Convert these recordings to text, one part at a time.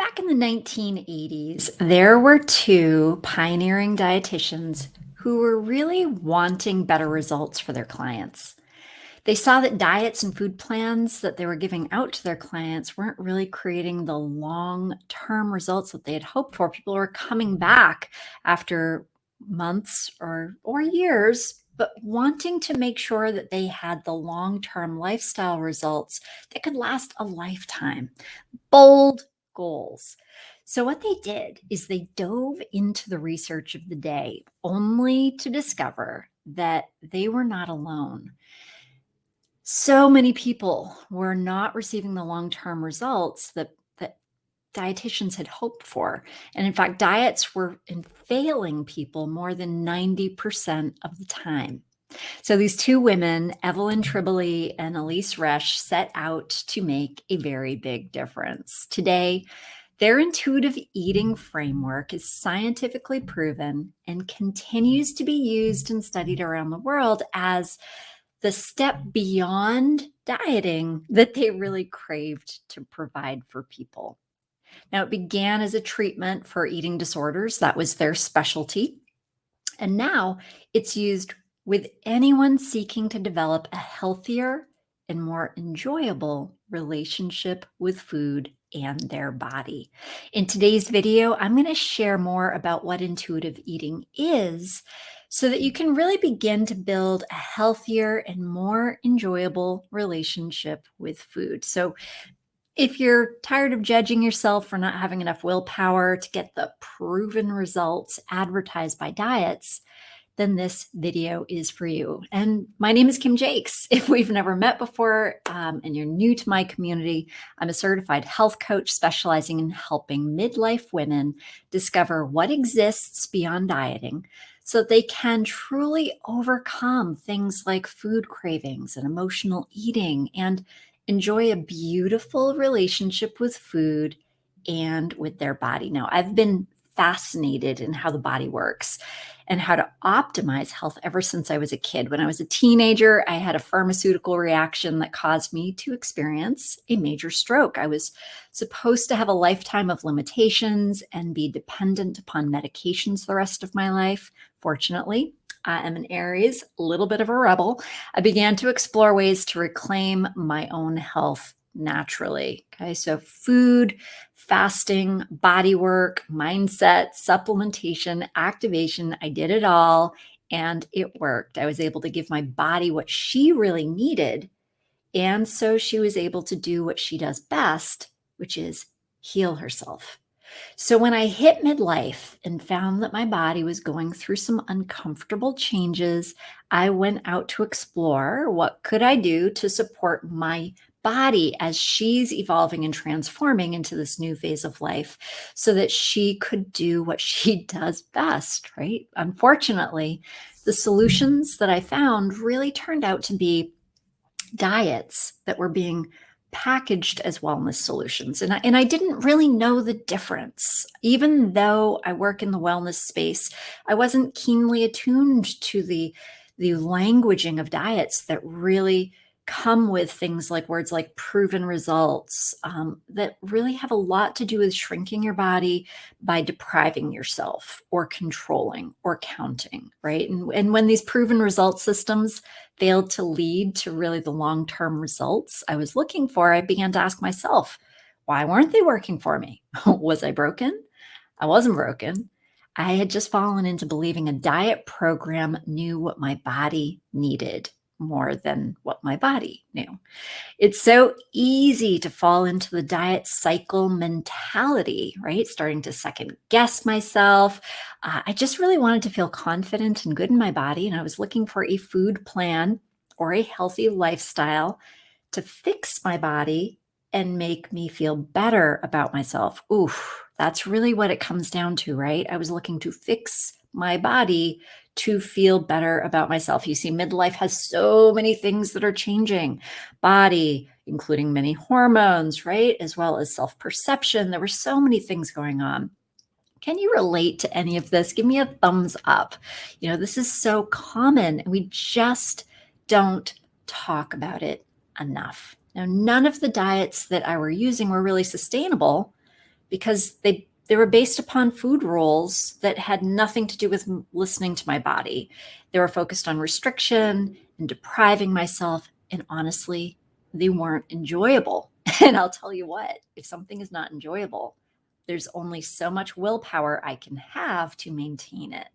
Back in the 1980s, there were two pioneering dietitians who were really wanting better results for their clients. They saw that diets and food plans that they were giving out to their clients weren't really creating the long term results that they had hoped for. People were coming back after months or years, but wanting to make sure that they had the long term lifestyle results that could last a lifetime. Bold goals. So, what they did is they dove into the research of the day only to discover that they were not alone. So many people were not receiving the long-term results that dietitians had hoped for. And in fact, diets were failing people more than 90% of the time. So these two women, Evelyn Tribole and Elise Resch, set out to make a very big difference. Today, their intuitive eating framework is scientifically proven and continues to be used and studied around the world as the step beyond dieting that they really craved to provide for people. Now, it began as a treatment for eating disorders, that was their specialty. And now it's used with anyone seeking to develop a healthier and more enjoyable relationship with food and their body. In today's video, I'm going to share more about what intuitive eating is so that you can really begin to build a healthier and more enjoyable relationship with food. So, if you're tired of judging yourself for not having enough willpower to get the proven results advertised by diets, then this video is for you. And my name is Kim Jakes. If we've never met before and you're new to my community, I'm a certified health coach specializing in helping midlife women discover what exists beyond dieting so that they can truly overcome things like food cravings and emotional eating and enjoy a beautiful relationship with food and with their body. Now, I've been fascinated in how the body works and how to optimize health ever since I was a kid. When I was a teenager, I had a pharmaceutical reaction that caused me to experience a major stroke. I was supposed to have a lifetime of limitations and be dependent upon medications the rest of my life. Fortunately, I am an Aries, a little bit of a rebel. I began to explore ways to reclaim my own health naturally. Okay, so food, fasting, body work, mindset, supplementation, activation, I did it all and it worked. I was able to give my body what she really needed. And so she was able to do what she does best, which is heal herself. So when I hit midlife and found that my body was going through some uncomfortable changes, I went out to explore what could I do to support my body as she's evolving and transforming into this new phase of life so that she could do what she does best, right? Unfortunately, the solutions that I found really turned out to be diets that were being packaged as wellness solutions. And I didn't really know the difference. Even though I work in the wellness space, I wasn't keenly attuned to the languaging of diets that really come with things like words like proven results that really have a lot to do with shrinking your body by depriving yourself or controlling or counting, right? And when these proven result systems failed to lead to really the long-term results I was looking for, I began to ask myself, why weren't they working for me? Was I broken? I wasn't broken. I had just fallen into believing a diet program knew what my body needed more than what my body knew. It's so easy to fall into the diet cycle mentality, right? Starting to second guess myself. I just really wanted to feel confident and good in my body. And I was looking for a food plan or a healthy lifestyle to fix my body and make me feel better about myself. Oof, that's really what it comes down to, right? I was looking to fix my body to feel better about myself. You see, midlife has so many things that are changing. Body, including many hormones, right? As well as self-perception. There were so many things going on. Can you relate to any of this? Give me a thumbs up. This is so common and we just don't talk about it enough. Now, none of the diets that I were using were really sustainable because they were based upon food rules that had nothing to do with listening to my body. They were focused on restriction and depriving myself, and honestly, they weren't enjoyable. And I'll tell you what, if something is not enjoyable, there's only so much willpower I can have to maintain it.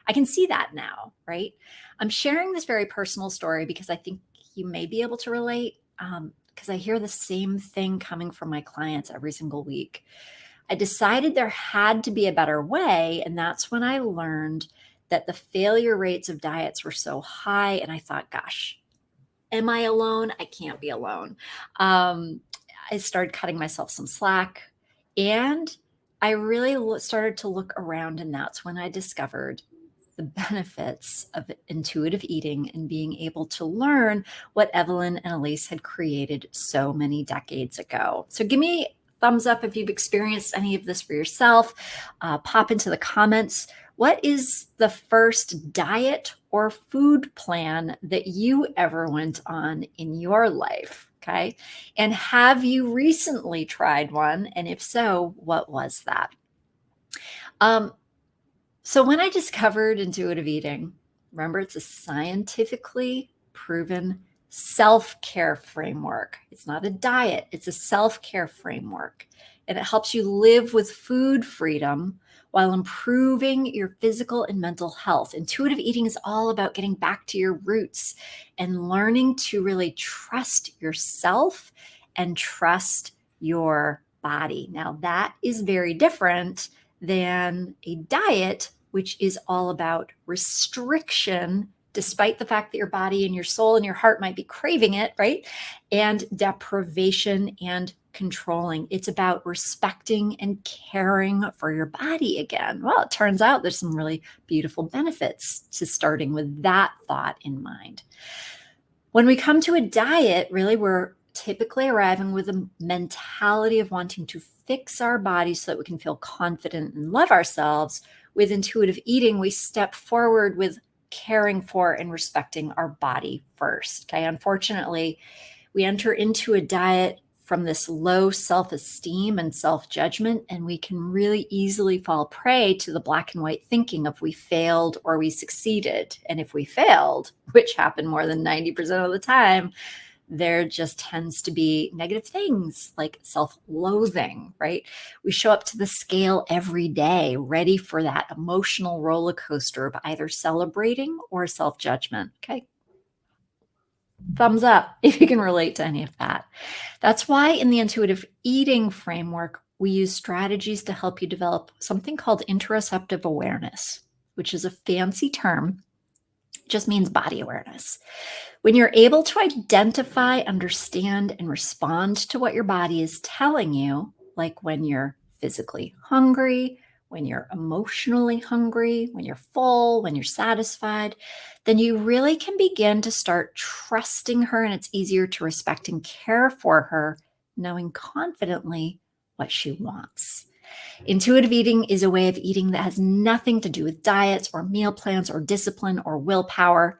I can see that now, right? I'm sharing this very personal story because I think you may be able to relate, because I hear the same thing coming from my clients every single week. I decided there had to be a better way. And that's when I learned that the failure rates of diets were so high. And I thought, gosh, am I alone? I can't be alone. Um, I started cutting myself some slack, and I really started to look around. And that's when I discovered the benefits of intuitive eating and being able to learn what Evelyn and Elise had created so many decades ago. So give me a thumbs up if you've experienced any of this for yourself. Pop into the comments. What is the first diet or food plan that you ever went on in your life? Okay. And have you recently tried one? And if so, what was that? So when I discovered intuitive eating, remember, it's a scientifically proven self-care framework. It's not a diet, it's a self-care framework. And it helps you live with food freedom while improving your physical and mental health. Intuitive eating is all about getting back to your roots and learning to really trust yourself and trust your body. Now, that is very different than a diet, which is all about restriction, despite the fact that your body and your soul and your heart might be craving it, right? And deprivation and controlling. It's about respecting and caring for your body again. Well, it turns out there's some really beautiful benefits to starting with that thought in mind. When we come to a diet, really, we're typically arriving with a mentality of wanting to fix our body so that we can feel confident and love ourselves. With intuitive eating, we step forward with caring for and respecting our body first. Okay. Unfortunately, we enter into a diet from this low self-esteem and self-judgment, and we can really easily fall prey to the black and white thinking of we failed or we succeeded. And if we failed, which happened more than 90% of the time, there just tends to be negative things like self-loathing, right? We show up to the scale every day, ready for that emotional roller coaster of either celebrating or self-judgment. Okay. Thumbs up if you can relate to any of that. That's why in the intuitive eating framework, we use strategies to help you develop something called interoceptive awareness, which is a fancy term. It just means body awareness. When you're able to identify, understand, and respond to what your body is telling you, like when you're physically hungry, when you're emotionally hungry, when you're full, when you're satisfied, then you really can begin to start trusting her, and it's easier to respect and care for her, knowing confidently what she wants. Intuitive eating is a way of eating that has nothing to do with diets or meal plans or discipline or willpower.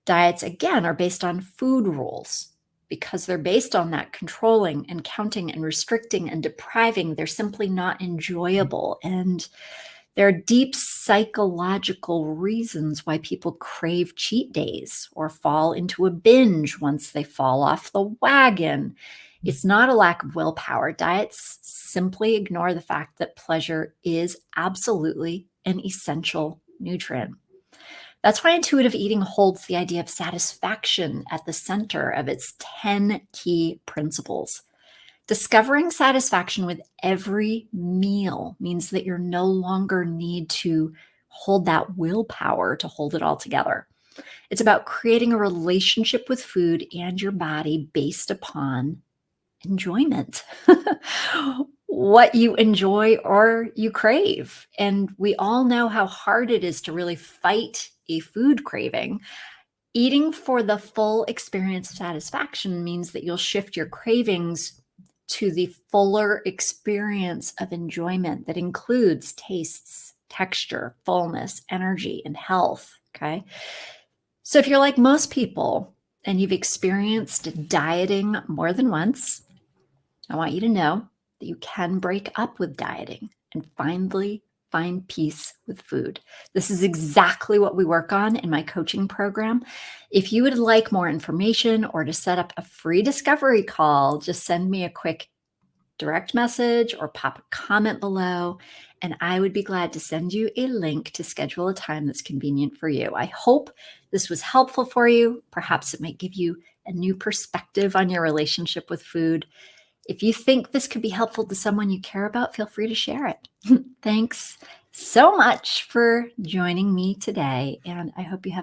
Diets, again, are based on food rules. Because they're based on that controlling and counting and restricting and depriving, they're simply not enjoyable. And there are deep psychological reasons why people crave cheat days or fall into a binge once they fall off the wagon. It's not a lack of willpower. Diets simply ignore the fact that pleasure is absolutely an essential nutrient. That's why intuitive eating holds the idea of satisfaction at the center of its 10 key principles. Discovering satisfaction with every meal means that you're no longer need to hold that willpower to hold it all together. It's about creating a relationship with food and your body based upon enjoyment. What you enjoy or you crave. And we all know how hard it is to really fight a food craving. Eating for the full experience of satisfaction means that you'll shift your cravings to the fuller experience of enjoyment that includes tastes, texture, fullness, energy, and health. Okay. So if you're like most people and you've experienced dieting more than once, I want you to know that you can break up with dieting and finally find peace with food. This is exactly what we work on in my coaching program. If you would like more information or to set up a free discovery call, just send me a quick direct message or pop a comment below, and I would be glad to send you a link to schedule a time that's convenient for you. I hope this was helpful for you. Perhaps it might give you a new perspective on your relationship with food. If you think this could be helpful to someone you care about, feel free to share it. Thanks so much for joining me today, and I hope you have